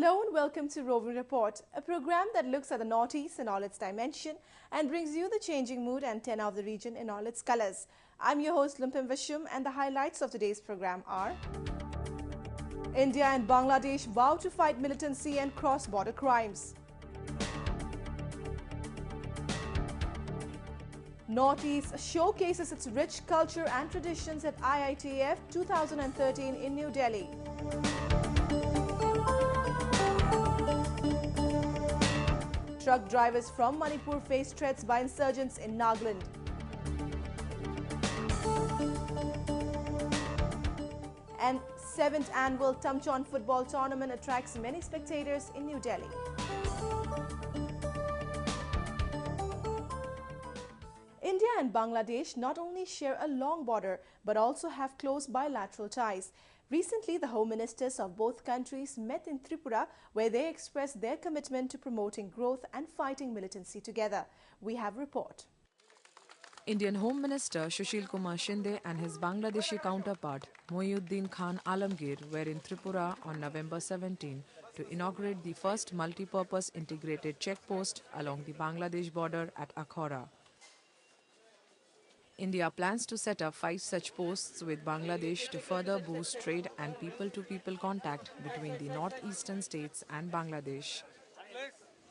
Hello and welcome to Roving Report, a program that looks at the Northeast in all its dimension and brings you the changing mood and tenor of the region in all its colors. I'm your host Lumpim Vishum, and the highlights of today's program are: India and Bangladesh vow to fight militancy and cross-border crimes. Northeast showcases its rich culture and traditions at IITF 2013 in New Delhi. Truck drivers from Manipur face threats by insurgents in Nagaland. And 7th annual Tumchon football tournament attracts many spectators in New Delhi. India and Bangladesh not only share a long border but also have close bilateral ties. Recently, the home ministers of both countries met in Tripura, where they expressed their commitment to promoting growth and fighting militancy together. We have a report. Indian Home Minister Sushil Kumar Shinde and his Bangladeshi counterpart Mohiuddin Khan Alamgir were in Tripura on November 17 to inaugurate the first multi-purpose integrated checkpost along the Bangladesh border at Akhora. India plans to set up 5 such posts with Bangladesh to further boost trade and people-to-people contact between the northeastern states and Bangladesh.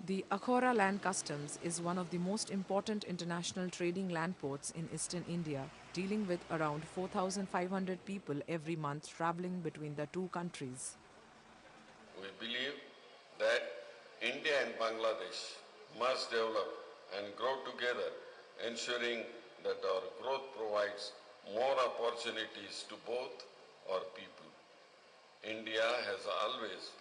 The Akhora Land Customs is one of the most important international trading land ports in eastern India, dealing with around 4,500 people every month travelling between the two countries. We believe that India and Bangladesh must develop and grow together, ensuring that our growth provides more opportunities to both our people. India has always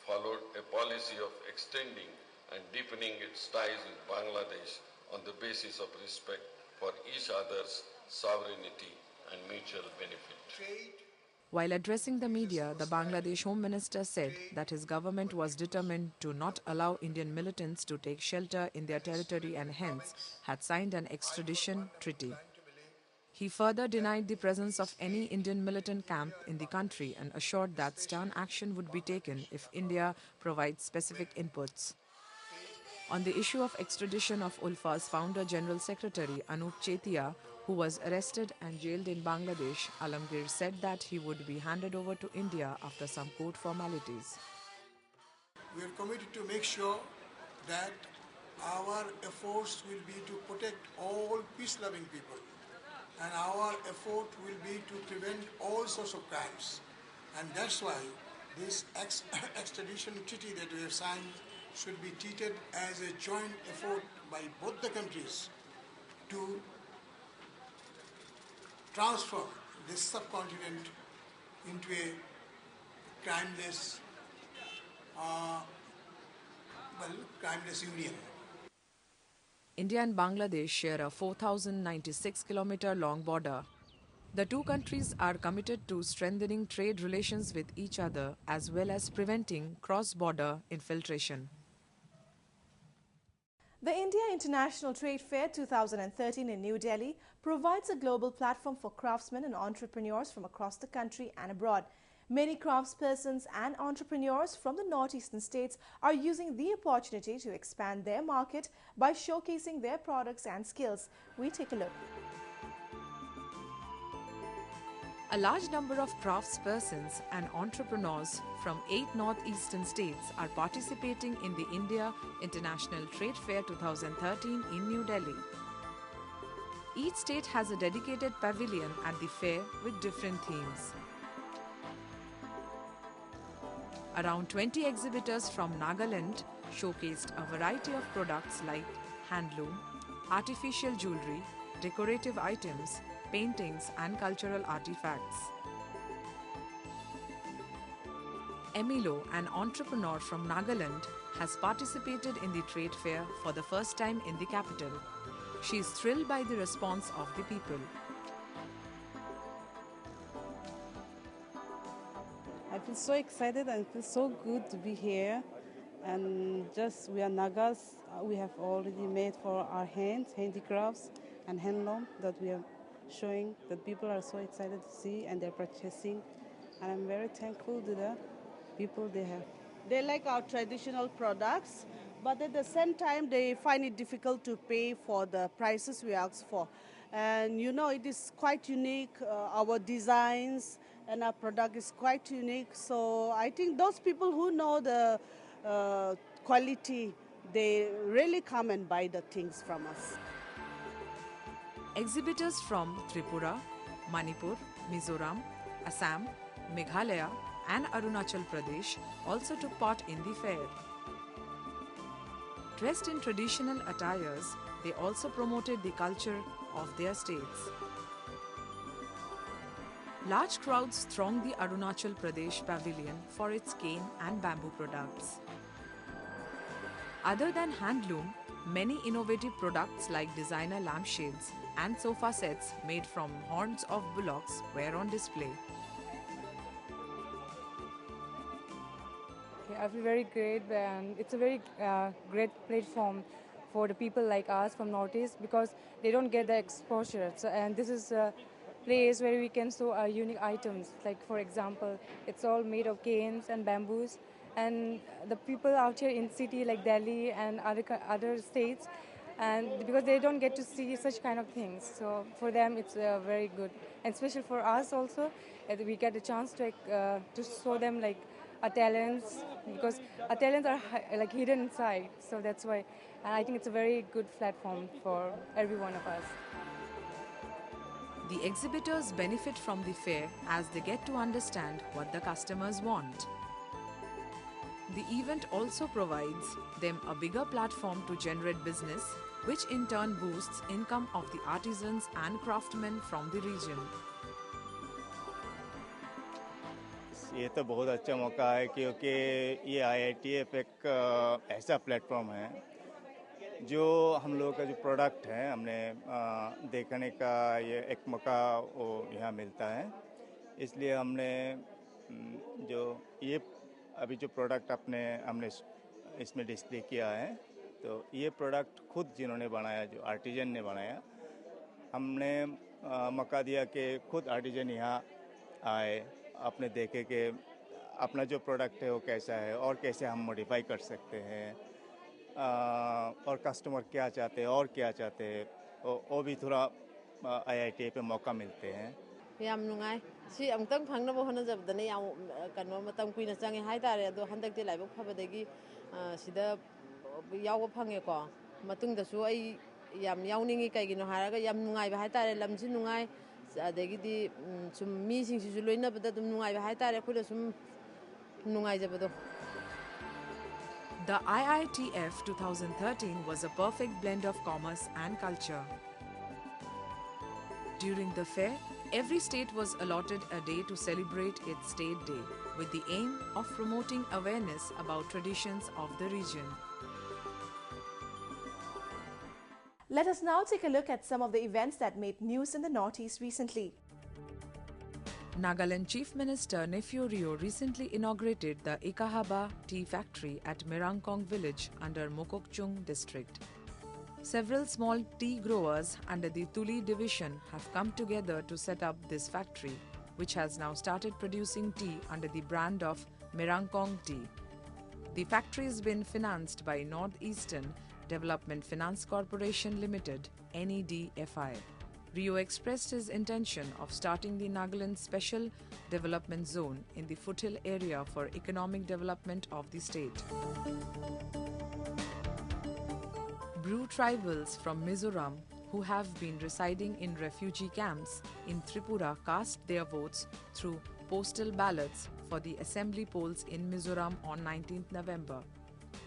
followed a policy of extending and deepening its ties with Bangladesh on the basis of respect for each other's sovereignty and mutual benefit. While addressing the media, the Bangladesh Home Minister said that his government was determined to not allow Indian militants to take shelter in their territory and hence had signed an extradition treaty. He further denied the presence of any Indian militant camp in the country and assured that stern action would be taken if India provides specific inputs. On the issue of extradition of ULFA's founder General Secretary Anup Chetia, who was arrested and jailed in Bangladesh, Alamgir said that he would be handed over to India after some court formalities. We are committed to make sure that our efforts will be to protect all peace-loving people, and our effort will be to prevent all sorts of crimes. And that's why this extradition treaty that we have signed should be treated as a joint effort by both the countries to transform this subcontinent into a crimeless, crimeless union. India and Bangladesh share a 4,096-kilometer long border. The two countries are committed to strengthening trade relations with each other as well as preventing cross-border infiltration. The India International Trade Fair 2013 in New Delhi provides a global platform for craftsmen and entrepreneurs from across the country and abroad. Many craftspersons and entrepreneurs from the northeastern states are using the opportunity to expand their market by showcasing their products and skills. We take a look. A large number of craftspersons and entrepreneurs from 8 northeastern states are participating in the India International Trade Fair 2013 in New Delhi. Each state has a dedicated pavilion at the fair with different themes. Around 20 exhibitors from Nagaland showcased a variety of products like handloom, artificial jewelry, decorative items, paintings and cultural artifacts. Emilo, an entrepreneur from Nagaland, has participated in the trade fair for the first time in the capital. She is thrilled by the response of the people. I feel so excited and it feels so good to be here. And just we are Nagas, we have already made for our hands, handicrafts and handloom that we are showing that people are so excited to see and they're purchasing. And I'm very thankful to the people they have They like our traditional products, but at the same time, they find it difficult to pay for the prices we ask for. And you know, it is quite unique. Our designs and our product is quite unique. So I think those people who know the quality, they really come and buy the things from us. Exhibitors from Tripura, Manipur, Mizoram, Assam, Meghalaya and Arunachal Pradesh also took part in the fair. Dressed in traditional attires, they also promoted the culture of their states. Large crowds thronged the Arunachal Pradesh pavilion for its cane and bamboo products. Other than handloom, many innovative products like designer lampshades and sofa sets made from horns of bullocks were on display. I feel very great, and it's a very great platform for the people like us from Northeast because they don't get the exposure. So, and this is a place where we can show our unique items. Like for example, it's all made of canes and bamboos, and the people out here in city like Delhi and other states, and because they don't get to see such kind of things, so for them it's very good, and especially for us also, we get a chance to show them like our talents, because our talents are like hidden inside, so that's why, and I think it's a very good platform for every one of us. The exhibitors benefit from the fair as they get to understand what the customers want. The event also provides them a bigger platform to generate business, which in turn boosts income of the artisans and craftsmen from the region. ये तो बहुत अच्छा मौका है क्योंकि ये IITF एक ऐसा प्लेटफॉर्म है जो हम लोगों का जो प्रोडक्ट है हमने देखने का ये एक मौका वो यहाँ मिलता है, इसलिए हमने जो ये अभी जो प्रोडक्ट हमने इसमें डिस्प्ले किया है, तो ये प्रोडक्ट खुद जिन्होंने बनाया, जो आर्टिजन ने बनाया, हमने मौका दिया कि खुद आर्टिजन यहाँ आए, अपने देखे कि अपना जो प्रोडक्ट है वो कैसा है और कैसे हम मॉडिफाई कर सकते हैं, और कस्टमर क्या चाहते हैं और क्या चाहते हैं, वो भी थोड़ा IITA पे मौका मिलते हैं. ꯌꯥꯝ ꯅꯨꯡꯉꯥꯏ ꯁꯤ ꯑꯃꯨꯛꯇꯪ ꯐꯪꯅꯕ ꯍꯣꯠꯅꯖꯕꯗꯅ ꯌꯥꯝ ꯀꯩꯅꯣ ꯃꯇꯝ ꯀꯨꯏꯅ ꯆꯪꯉꯦ ꯍꯥꯏꯇꯥꯔꯦ, ꯑꯗꯣ ꯍꯟꯗꯛꯇꯤ ꯂꯥꯏꯕꯛ ꯐꯕꯗꯒꯤ ꯁꯤꯗ ꯌꯥꯎꯕ ꯐꯪꯉꯦꯀꯣ. ꯃꯇꯨꯡꯗꯁꯨ ꯑꯩ ꯌꯥꯝ ꯌꯥꯎꯅꯤꯡꯉꯤ, ꯀꯩꯒꯤꯅꯣ ꯍꯥꯏꯔꯒ ꯌꯥꯝ ꯅꯨꯡꯉꯥꯏꯕ ꯍꯥꯏꯇꯥꯔꯦ, ꯂꯝꯁꯤ ꯅꯨꯡꯉꯥꯏ, ꯑꯗꯒꯤꯗꯤ ꯁꯨꯝ ꯃꯤꯁꯤꯡꯁꯤꯁꯨ ꯂꯣꯏꯅꯕꯗ ꯑꯗꯨꯝ ꯅꯨꯡꯉꯥꯏꯕ ꯍꯥꯏꯇꯥꯔꯦ, ꯑꯩꯈꯣꯏꯅ ꯁꯨꯝ ꯅꯨꯡꯉꯥꯏꯖꯕꯗꯣ. The IITF 2013 was a perfect blend of commerce and culture. During the fair, every state was allotted a day to celebrate its state day, with the aim of promoting awareness about traditions of the region. Let us now take a look at some of the events that made news in the Northeast recently. Nagaland Chief Minister Nepheu Rio recently inaugurated the Ikahaba tea factory at Mirangkong village under Mokokchung district. Several small tea growers under the Tuli division have come together to set up this factory, which has now started producing tea under the brand of Mirangkong Tea. The factory has been financed by Northeastern Development Finance Corporation Limited, NEDFI. Rio expressed his intention of starting the Nagaland Special Development Zone in the foothill area for economic development of the state. Bru tribals from Mizoram who have been residing in refugee camps in Tripura cast their votes through postal ballots for the assembly polls in Mizoram on 19th November.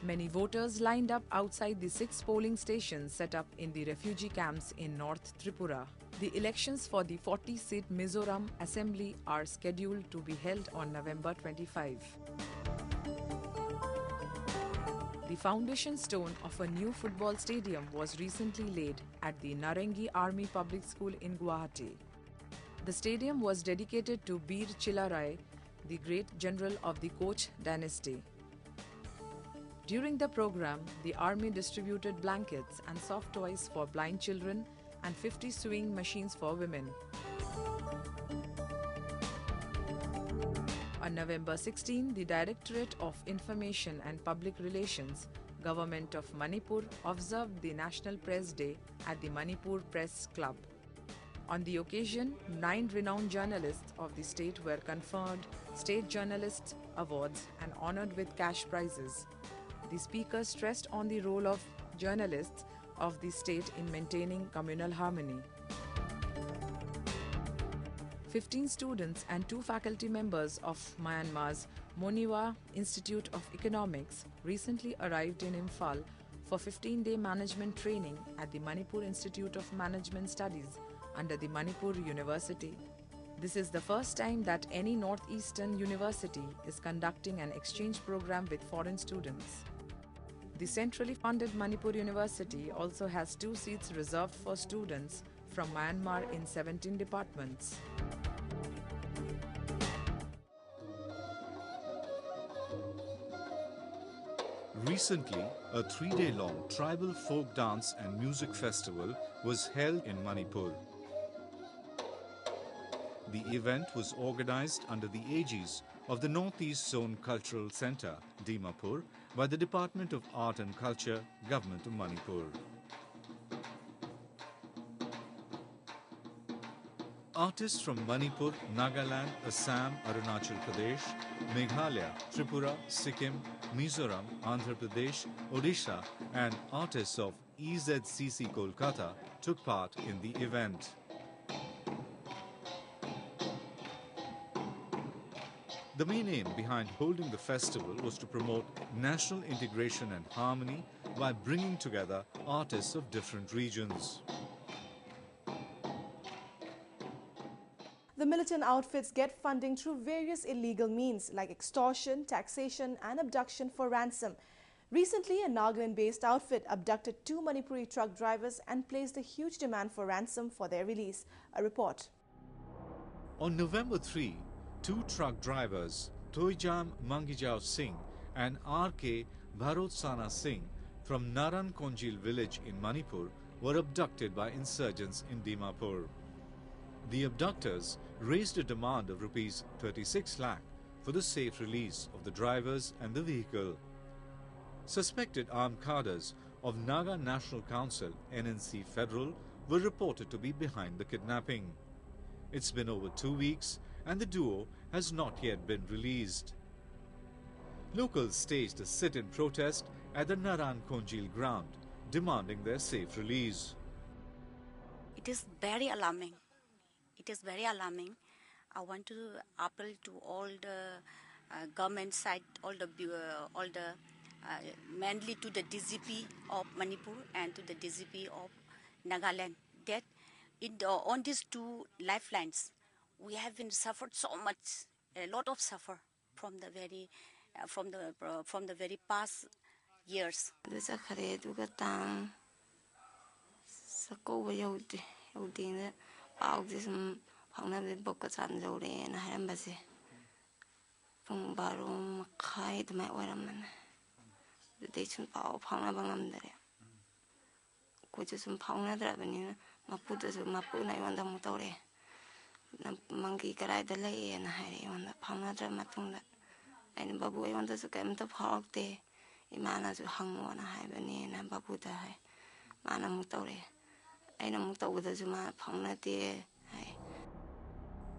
Many voters lined up outside the 6 polling stations set up in the refugee camps in North Tripura. The elections for the 40-seat Mizoram Assembly are scheduled to be held on November 25. The foundation stone of a new football stadium was recently laid at the Narangi Army Public School in Guwahati. The stadium was dedicated to Bir Chilarai, the great general of the Koch dynasty. During the program, the army distributed blankets and soft toys for blind children and 50 sewing machines for women. On November 16, the Directorate of Information and Public Relations, Government of Manipur, observed the National Press Day at the Manipur Press Club. On the occasion, 9 renowned journalists of the state were conferred State Journalists Awards and honored with cash prizes. The speaker stressed on the role of journalists of the state in maintaining communal harmony. 15 students and 2 faculty members of Myanmar's Moniwa Institute of Economics recently arrived in Imphal for 15-day management training at the Manipur Institute of Management Studies under the Manipur University. This is the first time that any northeastern university is conducting an exchange program with foreign students. The centrally funded Manipur University also has 2 seats reserved for students from Myanmar in 17 departments. Recently, a 3-day-long tribal folk dance and music festival was held in Manipur. The event was organized under the aegis of the Northeast Zone Cultural Center, Dimapur, by the Department of Art and Culture, Government of Manipur. Artists from Manipur, Nagaland, Assam, Arunachal Pradesh, Meghalaya, Tripura, Sikkim, Mizoram, Andhra Pradesh, Odisha, and artists of EZCC Kolkata took part in the event. The main aim behind holding the festival was to promote national integration and harmony by bringing together artists of different regions. The militant outfits get funding through various illegal means like extortion, taxation and abduction for ransom. Recently, a Nagaland-based outfit abducted 2 Manipuri truck drivers and placed a huge demand for ransom for their release. A report. On November 3, 2 truck drivers, Toijam Mangijao Singh and R.K. Bharotsana Singh from Naran Konjil village in Manipur were abducted by insurgents in Dimapur. The abductors raised a demand of Rs 36 lakh for the safe release of the drivers and the vehicle. Suspected armed cadres of Naga National Council NNC Federal were reported to be behind the kidnapping. It's been over 2 weeks and the duo has not yet been released. Locals staged a sit-in protest at the Naran Konjil ground, demanding their safe release. It is very alarming. It is very alarming. I want to appeal to all the government side, mainly to the DGP of Manipur and to the DGP of Nagaland, that on these 2 lifelines, we have been suffered so much, a lot of suffer from the very past years. Monkey cried the lay and Harry on the Panadra Matunda. And Babu wanted to come to park there. Imana to hang one hibernate and Babuta high. Mana Mutore. I know Muta with the Zuma Panate.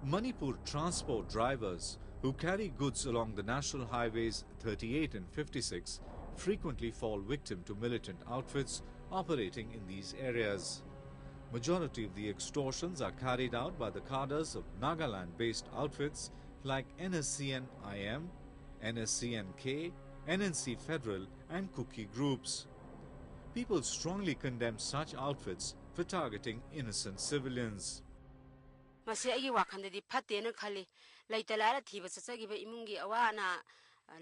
Manipur transport drivers who carry goods along the national highways 38 and 56 frequently fall victim to militant outfits operating in these areas. Majority of the extortions are carried out by the cadres of Nagaland-based outfits like NSCN-IM, NSCN-K, NNC Federal and Cookie groups. People strongly condemn such outfits for targeting innocent civilians. Masaya wakandadi patena khali laitalara thiba chachagiba imungi awana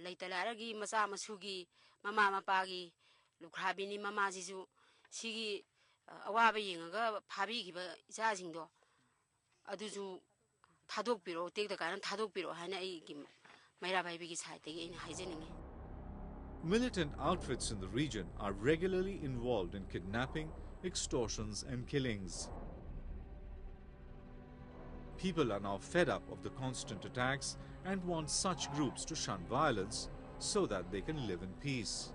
laitalaragi masa masugi mama mapagi lukhabini mama jisu sigi awaba yengaga phabigiba ichasingdo aduju thadokpiro tekda karan thadokpiro hana ai maira bhaibigi saitegi ina haijeningi. Militant outfits in the region are regularly involved in kidnapping, extortions and killings. People are now fed up of the constant attacks and want such groups to shun violence so that they can live in peace.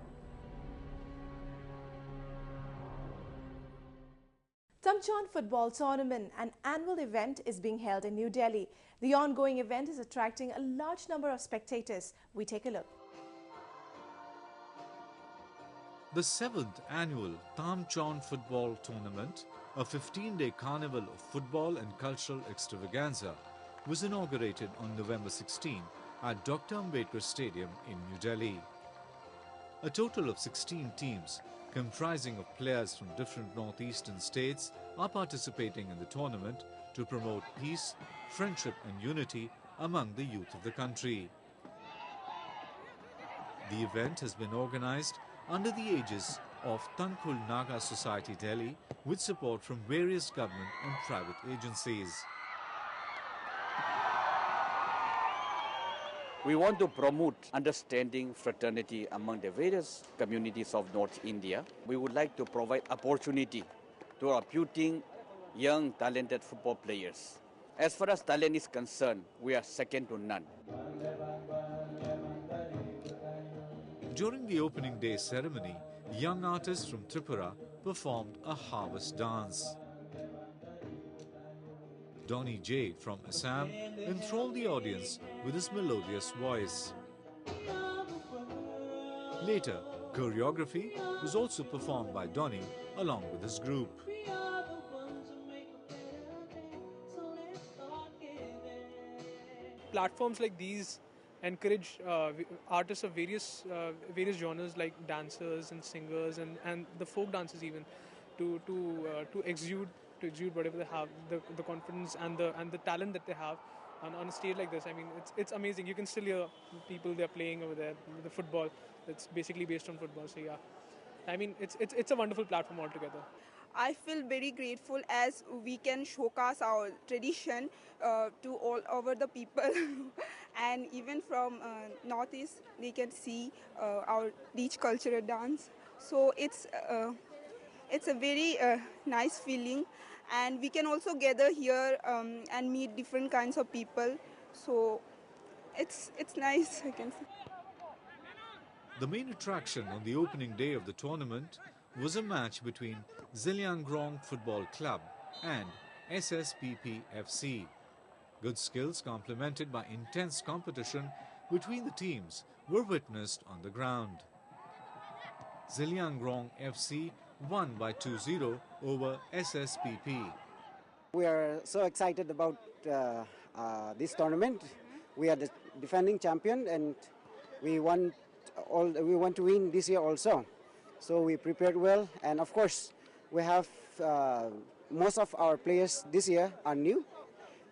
Tamchawn Football Tournament, an annual event, is being held in New Delhi. The ongoing event is attracting a large number of spectators. We take a look. The 7th annual Tamchawn Football Tournament, a 15-day carnival of football and cultural extravaganza, was inaugurated on November 16 at Dr. Ambedkar Stadium in New Delhi. A total of 16 teams, comprising of players from different northeastern states, are participating in the tournament to promote peace, friendship and unity among the youth of the country. The event has been organized under the aegis of Tankul Naga Society Delhi with support from various government and private agencies. We want to promote understanding, fraternity among the various communities of North India. We would like to provide opportunity to our puting young, talented football players. As far as talent is concerned, we are second to none. During the opening day ceremony, young artists from Tripura performed a harvest dance. Donny J from Assam enthralled the audience with his melodious voice. Later, choreography was also performed by Donny along with his group. Platforms like these encourage artists of various genres like dancers and singers and the folk dancers even to exude whatever they have, the confidence and the talent that they have on a stage like this. I mean, it's amazing. You can still hear people they're playing over there. The football, it's basically based on football. So yeah, I mean, it's a wonderful platform altogether. I feel very grateful as we can showcase our tradition to all over the people and even from Northeast they can see our rich cultural dance. So it's a very nice feeling, and we can also gather here and meet different kinds of people. So it's nice, I can say. The main attraction on the opening day of the tournament was a match between Zeliangrong Football Club and SSPP FC. Good skills complemented by intense competition between the teams were witnessed on the ground. Zeliangrong FC won by 2-0 over SSPP. We are so excited about this tournament. We are the defending champion and we want to win this year also. So we prepared well, and of course we have most of our players this year are new.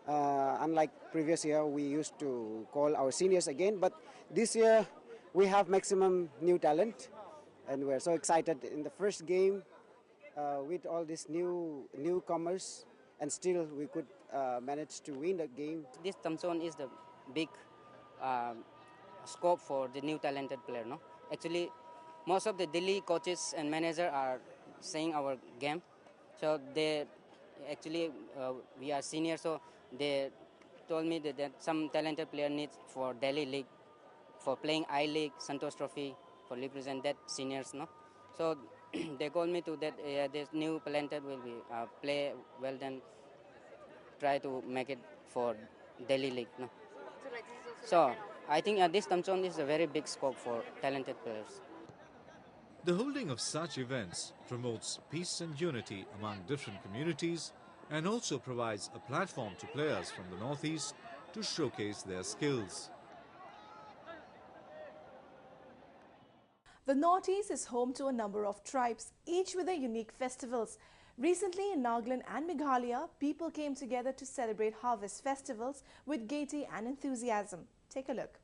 Unlike previous year, we used to call our seniors again, but this year we have maximum new talent, and we're so excited in the first game with all these newcomers, and still we could manage to win the game. This Tamchawn is the big scope for the new talented player. No, actually, most of the Delhi coaches and managers are seeing our game, so they actually we are seniors, so they told me that some talented player needs for Delhi League, for playing I-League, Santosh Trophy, for represent that seniors, no. So they called me to that this new talented will be play well, then try to make it for Delhi League, no. So I think this Tamchawn is a very big scope for talented players. The holding of such events promotes peace and unity among different communities and also provides a platform to players from the Northeast to showcase their skills. The Northeast is home to a number of tribes, each with their unique festivals. Recently in Nagaland and Meghalaya, people came together to celebrate harvest festivals with gaiety and enthusiasm. Take a look.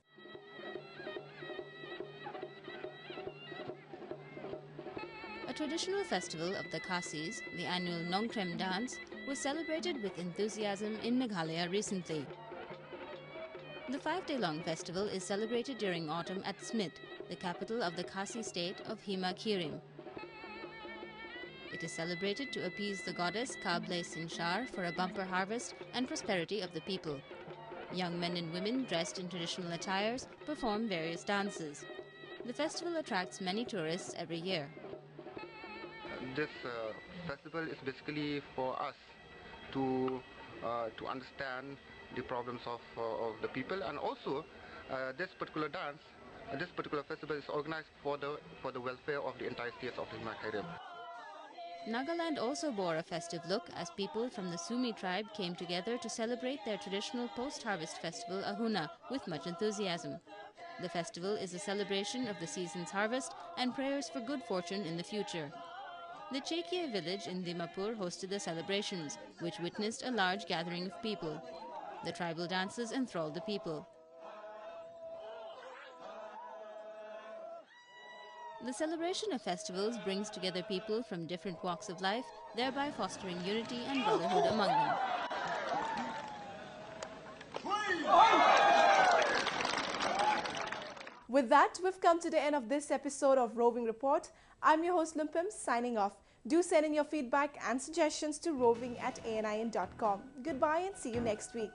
A traditional festival of the Khasis, the annual Nongkrem dance, was celebrated with enthusiasm in Meghalaya recently. The 5-day-long festival is celebrated during autumn at Smith, the capital of the Khasi state of Hima Kirim. It is celebrated to appease the goddess Kable Sinshar for a bumper harvest and prosperity of the people. Young men and women dressed in traditional attires perform various dances. The festival attracts many tourists every year. This festival is basically for us to understand the problems of the people, and also this particular dance, this particular festival is organized for the welfare of the entire states of the Himakaya. Nagaland also bore a festive look as people from the Sumi tribe came together to celebrate their traditional post-harvest festival Ahuna with much enthusiasm. The festival is a celebration of the season's harvest and prayers for good fortune in the future. The Chekie village in Dimapur hosted the celebrations, which witnessed a large gathering of people. The tribal dances enthralled the people. The celebration of festivals brings together people from different walks of life, thereby fostering unity and brotherhood among them. With that, we've come to the end of this episode of Roving Report. I'm your host Lumpim, signing off. Do send in your feedback and suggestions to roving@anin.com. Goodbye and see you next week.